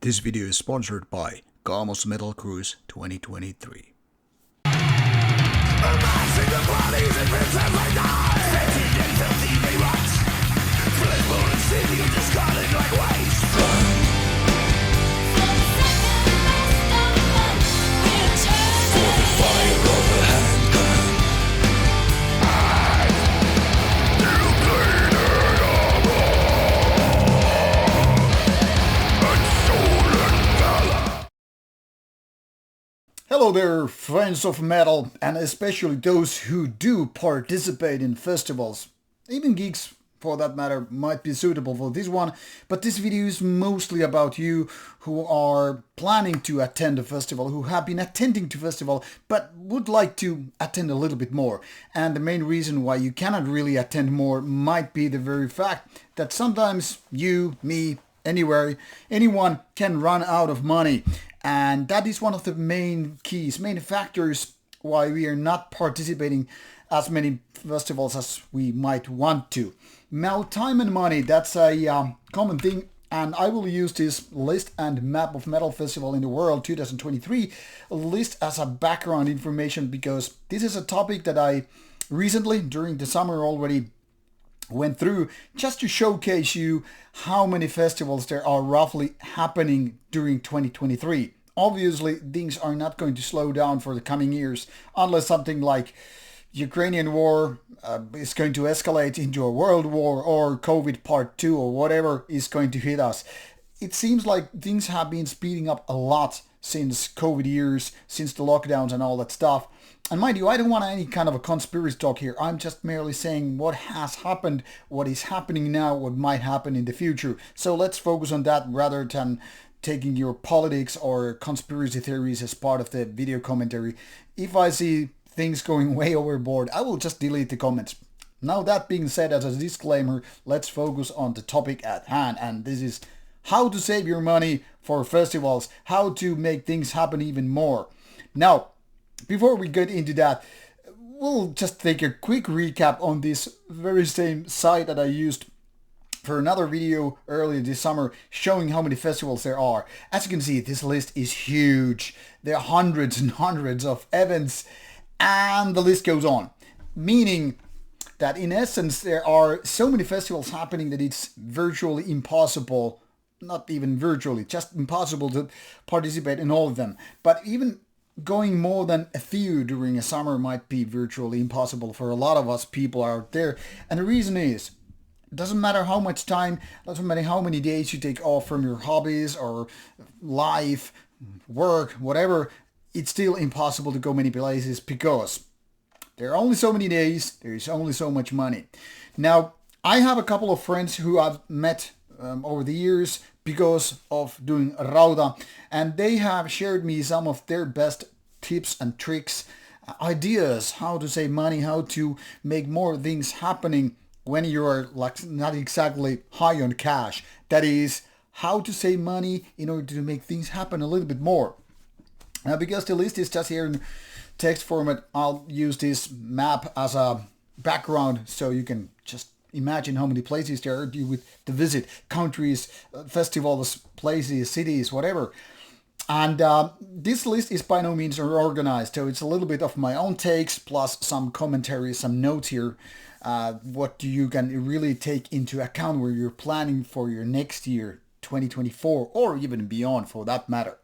This video is sponsored by Kaamos Metal Cruise 2023. Amassing the bodies and pits as they die, sentient and filthy they rot. Flammable and sitting discarded like waste. For the fire of the handgun, you played it all wrong. And soul and valor. Hello there, friends of metal, and especially those who do participate in festivals. Even geeks, for that matter, might be suitable for this one, but this video is mostly about you who are planning to attend a festival, who have been attending to festival, but would like to attend a little bit more. And the main reason why you cannot really attend more might be the very fact that sometimes you, me, anywhere, anyone can run out of money. And that is one of the main keys, main factors why we are not participating as many festivals as we might want to. Now, time and money, that's a common thing. And I will use this list and map of metal festival in the world 2023 list as a background information, because this is a topic that I recently, during the summer already, went through just to showcase you how many festivals there are roughly happening during 2023. Obviously, things are not going to slow down for the coming years unless something like Ukrainian war is going to escalate into a world war, or COVID part 2 or whatever is going to hit us. It seems like things have been speeding up a lot since COVID years, since the lockdowns and all that stuff. And mind you, I don't want any kind of a conspiracy talk here. I'm just merely saying what has happened, what is happening now, what might happen in the future. So let's focus on that rather than taking your politics or conspiracy theories as part of the video commentary. If I see things going way overboard, I will just delete the comments. Now, that being said, as a disclaimer, let's focus on the topic at hand. And this is how to save your money for festivals, how to make things happen even more. Now, before we get into that, we'll just take a quick recap on this very same site that I used for another video earlier this summer showing how many festivals there are. As you can see, this list is huge. There are hundreds and hundreds of events, and the list goes on. Meaning that in essence there are so many festivals happening that it's virtually impossible, not even virtually, just impossible to participate in all of them. But even going more than a few during a summer might be virtually impossible for a lot of us people out there. And the reason is, it doesn't matter how much time, doesn't matter how many days you take off from your hobbies or life, work, whatever, it's still impossible to go many places because there are only so many days, there is only so much money. Now, I have a couple of friends who I've met over the years because of doing Rauta, and they have shared me some of their best tips and tricks, ideas, how to save money, how to make more things happening when you're like not exactly high on cash. That is, how to save money in order to make things happen a little bit more. Now, because the list is just here in text format, I'll use this map as a background so you can just imagine how many places there are to visit, countries, festivals, places, cities, whatever. And this list is by no means organized, so it's a little bit of my own takes plus some commentary, some notes here. What you can really take into account where you're planning for your next year, 2024, or even beyond for that matter.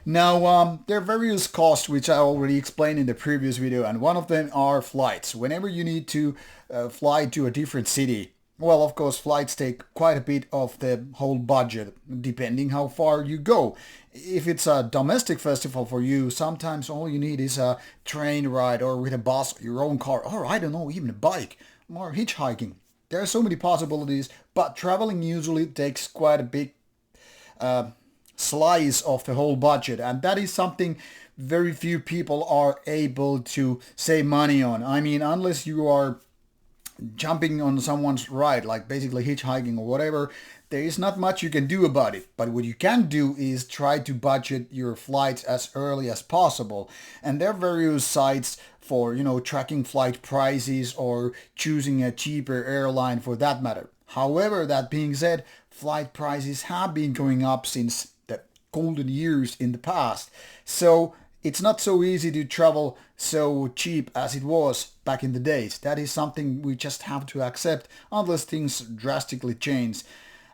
Now, there are various costs which I already explained in the previous video, and one of them are flights. Whenever you need to fly to a different city, well, of course, flights take quite a bit of the whole budget, depending how far you go. If it's a domestic festival for you, sometimes all you need is a train ride, or with a bus, your own car, or I don't know, even a bike, or hitchhiking. There are so many possibilities, but traveling usually takes quite a big slice of the whole budget, and that is something very few people are able to save money on. I mean, unless you are jumping on someone's ride, like basically hitchhiking or whatever, there is not much you can do about it. But what you can do is try to budget your flights as early as possible. And there are various sites for, tracking flight prices or choosing a cheaper airline for that matter. However, that being said, flight prices have been going up since the golden years in the past. So it's not so easy to travel so cheap as it was back in the days. That is something we just have to accept unless things drastically change.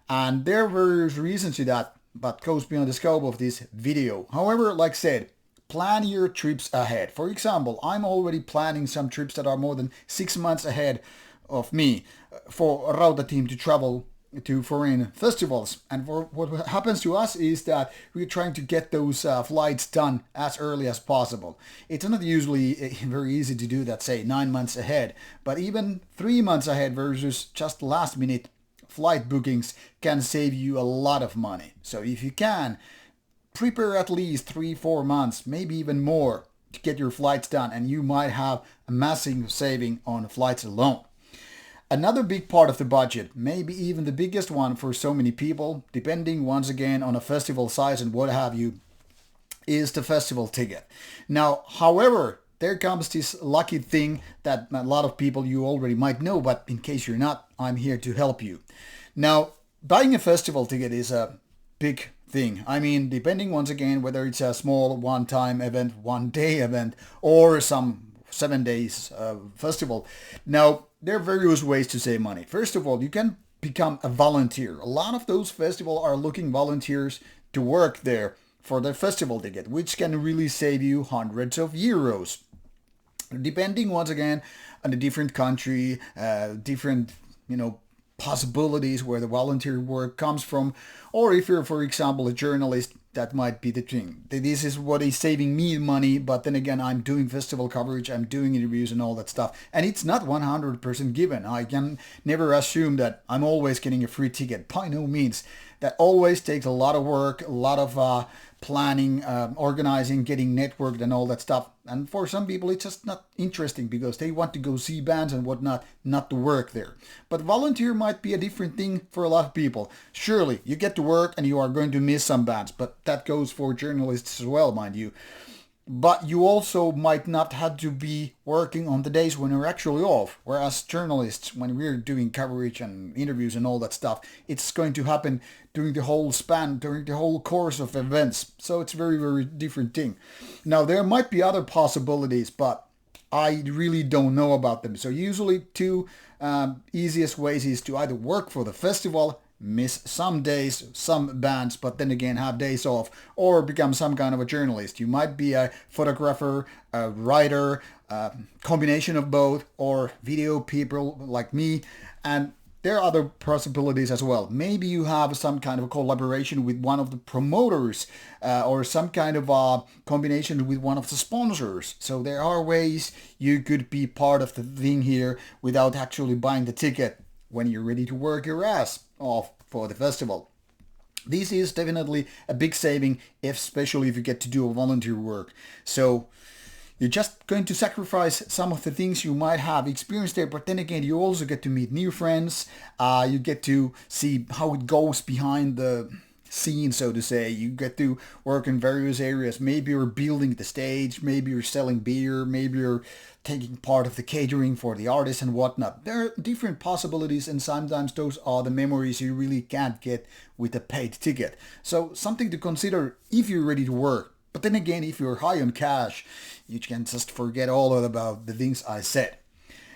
And there are various reasons to that, but goes beyond the scope of this video. However, like I said, plan your trips ahead. For example, I'm already planning some trips that are more than 6 months ahead of me for Rauta team to travel to foreign festivals. And for what happens to us is that we're trying to get those flights done as early as possible. It's not usually very easy to do that, say 9 months ahead, but even 3 months ahead versus just last minute flight bookings can save you a lot of money. So if you can, prepare at least 3-4 months, maybe even more, to get your flights done, and you might have a massive saving on flights alone. Another big part of the budget, maybe even the biggest one for so many people, depending once again on a festival size and what have you, is the festival ticket. Now, however, there comes this lucky thing that a lot of people you already might know, but in case you're not, I'm here to help you. Now, buying a festival ticket is a big thing. I mean, depending once again whether it's a small one-time event, one-day event, or some 7 days festival. Now, there are various ways to save money. First of all, you can become a volunteer. A lot of those festivals are looking volunteers to work there for their festival ticket, which can really save you hundreds of euros. Depending once again on the different country, different, possibilities where the volunteer work comes from, or if you're, for example, a journalist, that might be the thing. This is what is saving me money, but then again, I'm doing festival coverage, I'm doing interviews and all that stuff, and it's not 100% given. I can never assume that I'm always getting a free ticket, by no means. That always takes a lot of work, a lot of planning, organizing, getting networked and all that stuff. And for some people, it's just not interesting because they want to go see bands and whatnot, not to work there. But volunteer might be a different thing for a lot of people. Surely, you get to work and you are going to miss some bands, but that goes for journalists as well, mind you. But you also might not have to be working on the days when you're actually off. Whereas journalists, when we're doing coverage and interviews and all that stuff, it's going to happen during the whole span, during the whole course of events. So it's a very, very different thing. Now, there might be other possibilities, but I really don't know about them. So usually two easiest ways is to either work for the festival, miss some days, some bands, but then again have days off, or become some kind of a journalist. You might be a photographer, a writer, a combination of both, or video people like me. And there are other possibilities as well. Maybe you have some kind of a collaboration with one of the promoters, or some kind of a combination with one of the sponsors. So there are ways you could be part of the thing here without actually buying the ticket when you're ready to work your ass off for the festival. This is definitely a big saving, especially if you get to do a volunteer work. So you're just going to sacrifice some of the things you might have experienced there, but then again, you also get to meet new friends. You get to see how it goes behind the scene, so to say. You get to work in various areas. Maybe you're building the stage, maybe you're selling beer, maybe you're taking part of the catering for the artists and whatnot. There are different possibilities, and sometimes those are the memories you really can't get with a paid ticket. So something to consider if you're ready to work. But then again, if you're high on cash, you can just forget all about the things I said.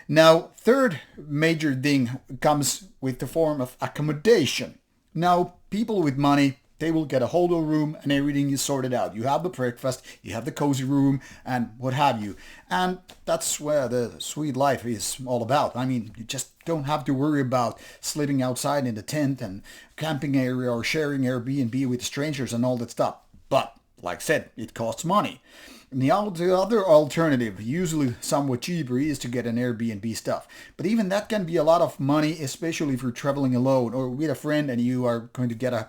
Now, third major thing comes with the form of accommodation. Now, people with money, they will get a hotel room and everything is sorted out. You have the breakfast, you have the cozy room, and what have you. And that's where the sweet life is all about. I mean, you just don't have to worry about sleeping outside in the tent and camping area or sharing Airbnb with strangers and all that stuff. But, like I said, it costs money. And the other alternative, usually somewhat cheaper, is to get an Airbnb stuff. But even that can be a lot of money, especially if you're traveling alone or with a friend and you are going to get a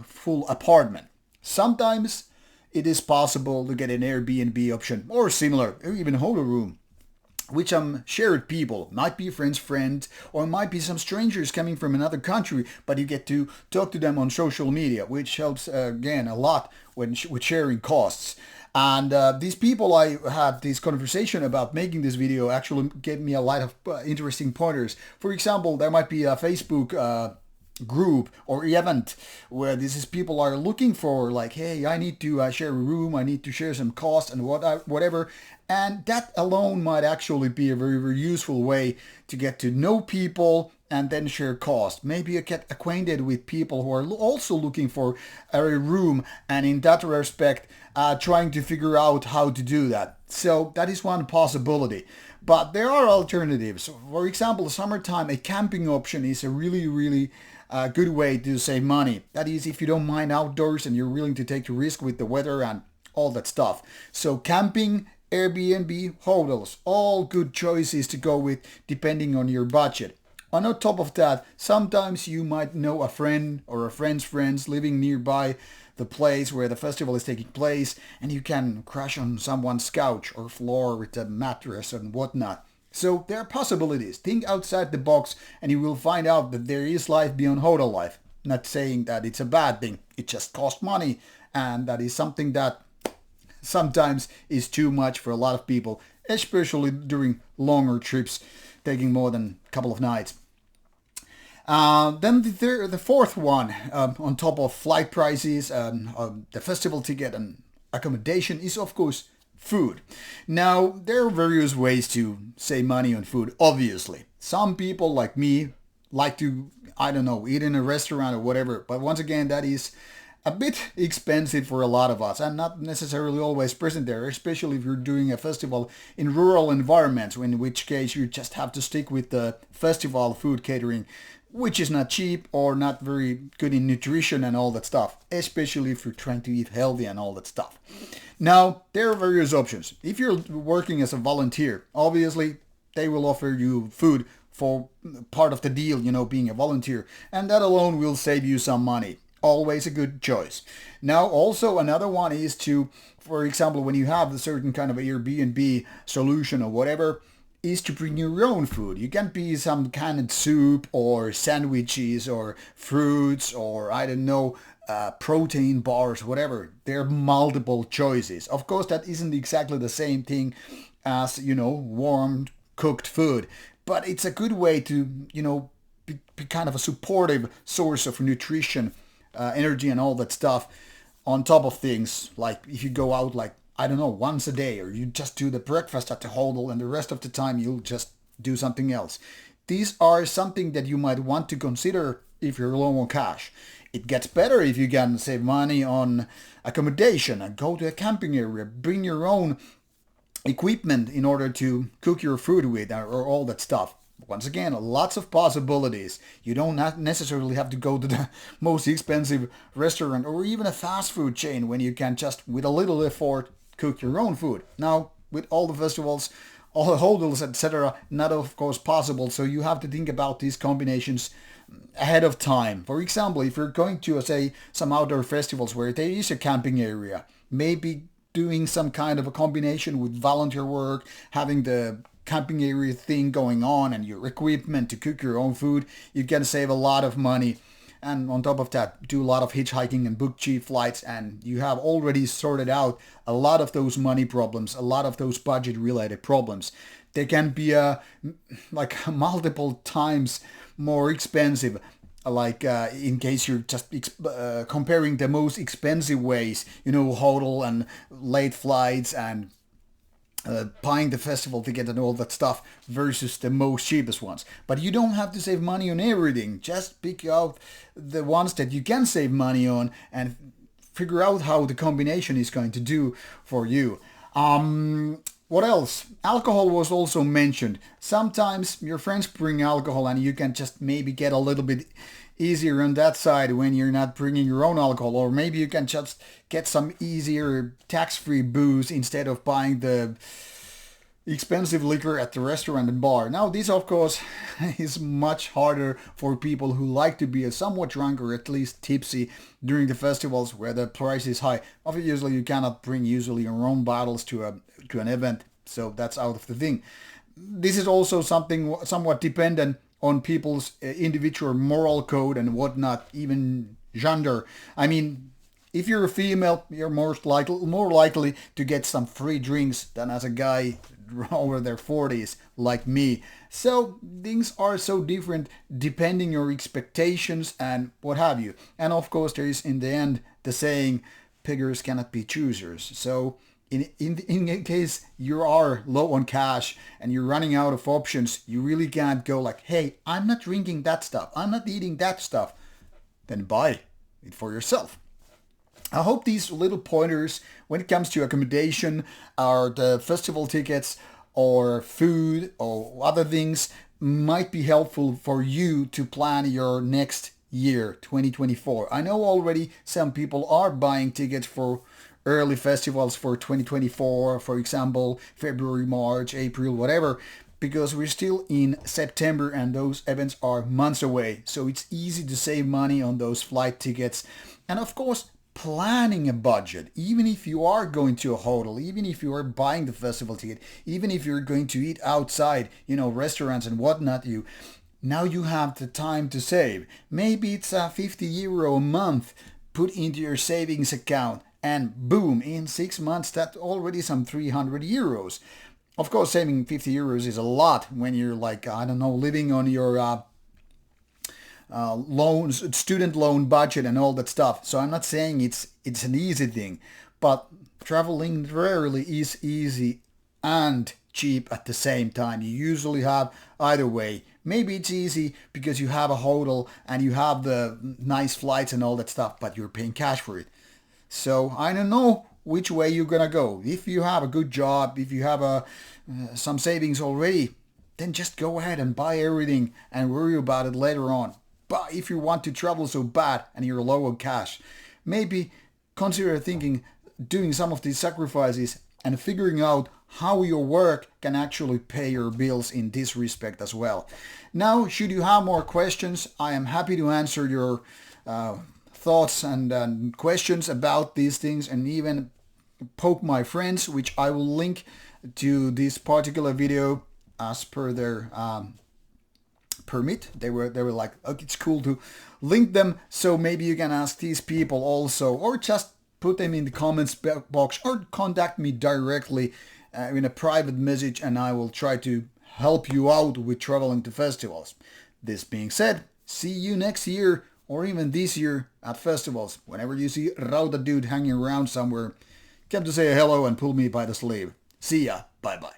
full apartment. Sometimes it is possible to get an Airbnb option or similar, or even a hotel room, which shared people. Might be a friend's friend, or might be some strangers coming from another country, but you get to talk to them on social media, which helps, again, a lot with sharing costs. And these people I had this conversation about making this video actually gave me a lot of interesting pointers. For example, there might be a Facebook group or event where this is people are looking for, like, hey, I need to share a room, I need to share some cost and whatever, and that alone might actually be a very, very useful way to get to know people and then share cost. Maybe you get acquainted with people who are also looking for a room, and in that respect trying to figure out how to do that. So that is one possibility. But there are alternatives. For example, summertime, a camping option is a really, really good way to save money. That is, if you don't mind outdoors and you're willing to take a risk with the weather and all that stuff. So camping, Airbnb, hotels, all good choices to go with depending on your budget. On top of that, sometimes you might know a friend or a friend's friends living nearby the place where the festival is taking place, and you can crash on someone's couch or floor with a mattress and whatnot. So there are possibilities. Think outside the box and you will find out that there is life beyond hotel life. Not saying that it's a bad thing. It just costs money, and that is something that sometimes is too much for a lot of people, especially during longer trips taking more than a couple of nights. Then the fourth one, on top of flight prices, the festival ticket and accommodation, is of course food. Now, there are various ways to save money on food, obviously. Some people like me like to, I don't know, eat in a restaurant or whatever, but once again, that is a bit expensive for a lot of us and not necessarily always present there, especially if you're doing a festival in rural environments, in which case you just have to stick with the festival food catering, which is not cheap or not very good in nutrition and all that stuff, especially if you're trying to eat healthy and all that stuff. Now, there are various options. If you're working as a volunteer, obviously they will offer you food for part of the deal, being a volunteer, and that alone will save you some money. Always a good choice. Now, also another one is to, for example, when you have a certain kind of Airbnb solution or whatever, is to bring your own food. You can be some canned soup or sandwiches or fruits or, I don't know, protein bars, whatever. There are multiple choices. Of course, that isn't exactly the same thing as, warmed, cooked food. But it's a good way to, be kind of a supportive source of nutrition, energy and all that stuff on top of things. Like if you go out like, I don't know, once a day, or you just do the breakfast at the hotel and the rest of the time you'll just do something else. These are something that you might want to consider if you're low on cash. It gets better if you can save money on accommodation and go to a camping area, bring your own equipment in order to cook your food with or all that stuff. Once again, lots of possibilities. You don't necessarily have to go to the most expensive restaurant or even a fast food chain when you can just, with a little effort, cook your own food. Now, with all the festivals, all the hotels, etc., not of course possible, so you have to think about these combinations ahead of time. For example, if you're going to, say, some outdoor festivals where there is a camping area, maybe doing some kind of a combination with volunteer work, having the camping area thing going on and your equipment to cook your own food, you can save a lot of money. And on top of that, do a lot of hitchhiking and book cheap flights, and you have already sorted out a lot of those money problems, a lot of those budget related problems. They can be like multiple times more expensive, like in case you're just comparing the most expensive ways, hotel and late flights and buying the festival ticket and all that stuff versus the most cheapest ones. But you don't have to save money on everything. Just pick out the ones that you can save money on and figure out how the combination is going to do for you. What else? Alcohol was also mentioned. Sometimes your friends bring alcohol and you can just maybe get a little bit easier on that side when you're not bringing your own alcohol, or maybe you can just get some easier tax-free booze instead of buying the expensive liquor at the restaurant and bar. Now this of course is much harder for people who like to be somewhat drunk or at least tipsy during the festivals where the price is high. Obviously you cannot bring usually your own bottles to an event, so that's out of the thing. This is also something somewhat dependent on people's individual moral code and whatnot, even gender. I mean, if you're a female, you're more likely to get some free drinks than as a guy over their 40s like me. So things are so different depending your expectations and what have you. And of course there is in the end the saying, beggars cannot be choosers. So in case you are low on cash and you're running out of options, you really can't go like, hey, I'm not drinking that stuff, I'm not eating that stuff. Then buy it for yourself. I hope these little pointers when it comes to accommodation or the festival tickets or food or other things might be helpful for you to plan your next year, 2024. I know already some people are buying tickets for early festivals for 2024, for example, February, March, April, whatever, because we're still in September and those events are months away. So it's easy to save money on those flight tickets. And of course, planning a budget, even if you are going to a hotel, even if you are buying the festival ticket, even if you're going to eat outside, restaurants and whatnot, now you have the time to save. Maybe it's €50 a month put into your savings account and boom, in 6 months that's already some €300. Of course, saving €50 is a lot when you're like, I don't know, living on your loans, student loan budget and all that stuff. So I'm not saying it's an easy thing, but traveling rarely is easy and cheap at the same time. You usually have either way. Maybe it's easy because you have a hotel and you have the nice flights and all that stuff, but you're paying cash for it. So I don't know which way you're gonna go. If you have a good job, if you have some savings already, then just go ahead and buy everything and worry about it later on. But if you want to travel so bad and you're low on cash, maybe consider doing some of these sacrifices and figuring out how your work can actually pay your bills in this respect as well. Now, should you have more questions, I am happy to answer your thoughts and questions about these things and even poke my friends, which I will link to this particular video as per their permit. They were like, okay, it's cool to link them, so maybe you can ask these people also, or just put them in the comments box or contact me directly in a private message and I will try to help you out with traveling to festivals. This being said, see you next year or even this year at festivals. Whenever you see Rauta dude hanging around somewhere, come to say hello and pull me by the sleeve. See ya. Bye bye.